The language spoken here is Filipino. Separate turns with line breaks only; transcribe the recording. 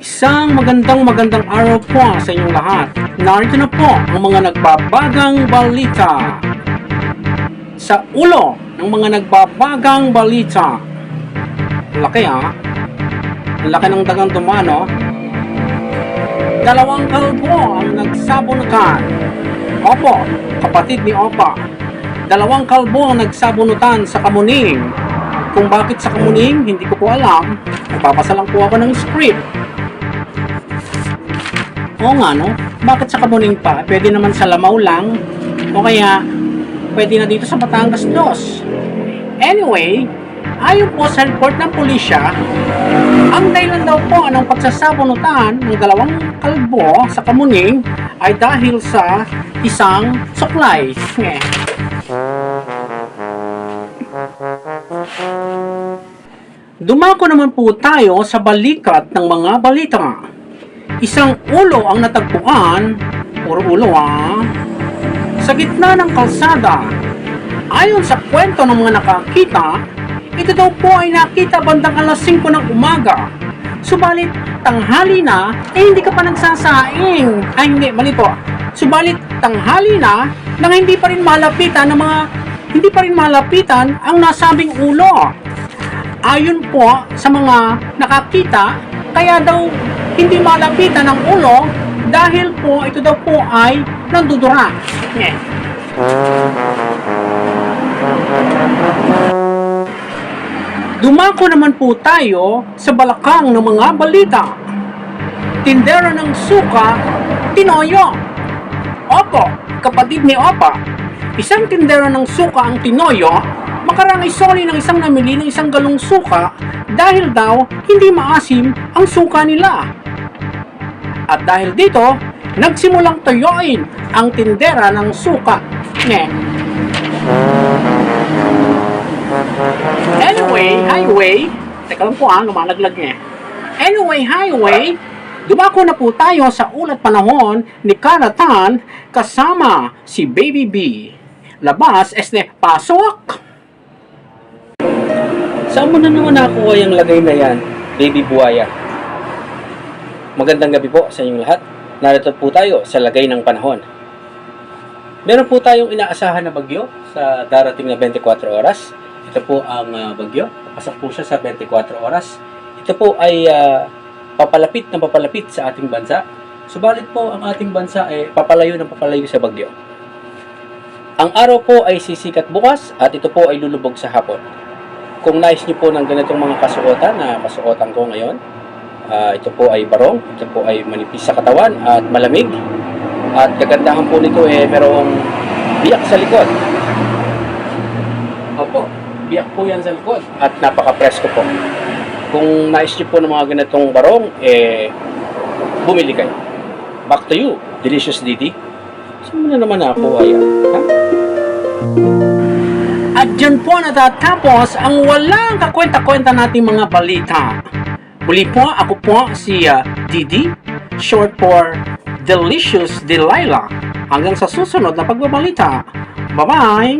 Isang magandang araw po sa inyong lahat. Narito na po ang mga nagbabagang balita. Sa ulo ng mga nagbabagang balita. Laki Ang laki ng dagang dumano. Dalawang kalbo ang nagsabunutan. Opo, kapatid ni Opa. Dalawang kalbo ang nagsabunutan sa Kamuning. Kung bakit sa Kamuning, hindi ko po alam. Nagbabasa lang po ako ng script. Oo nga, no? Bakit sa Kamuning pa? Pwede naman sa Lamau lang. O kaya, pwede na dito sa Batangas 2. Anyway, ayon po sa report ng pulisya, ang dahilan daw po ng pagsasabunutan ng dalawang kalbo sa Kamuning ay dahil sa isang suklay. Dumako naman po tayo sa balikat ng mga balita. Isang ulo ang natagpuan, puro ulo sa gitna ng kalsada. Ayon sa kwento ng mga nakakita, ito daw po ay nakita bandang alas 5 ng umaga. Subalit tanghali na, hindi ka pa nagsasaing. Ay hindi, mali po. Subalit tanghali na, nang hindi pa rin malapitan ang nasabing ulo. Ayon po sa mga nakakita, kaya daw hindi malapitan ang ulo dahil po ito daw po ay nandudura. Dumako naman po tayo sa balakang ng mga balita. Tindera ng suka, tinoyo. Opo, kapatid ni Opa. Isang tindera ng suka ang tinoyo, makarang isoli ng isang namili ng isang galong suka dahil daw hindi maasim ang suka nila. At dahil dito, nagsimulang toyoin ang tindera ng suka. Anyway, highway. Teka lang po lumalaglag highway. Dumako na po tayo sa ulat panahon ni Karatan kasama si Baby B. Labas, pasok! Saan mo na naman nakuha yung lagay na yan, Baby Buaya? Magandang gabi po sa inyong lahat. Narito po tayo sa lagay ng panahon. Meron po tayong inaasahan na bagyo sa darating na 24 oras. Ito po ang bagyo. Pasok po siya sa 24 oras. Ito po ay papalapit sa ating bansa. Subalit po ang ating bansa ay papalayo sa bagyo. Ang araw po ay sisikat bukas at ito po ay lulubog sa hapon. Kung nais niyo po ng ganitong mga kasuotan na kasuotan ko ngayon, ito po ay barong, ito po ay manipis sa katawan at malamig. At kagandahan po nito merong biyak sa likod. Opo, biyak po yan sa likod at napaka-presko po. Kung nais niyo po ng mga ganitong barong, bumili kayo. Back to you, Delicious Didi. Saan mo na naman nakuha yan? At dyan po natatapos ang walang kakwenta-kwenta nating mga balita. Muli po, ako po si Didi, short for Delicious Delilah. Hanggang sa susunod na pagbabalita. Bye-bye!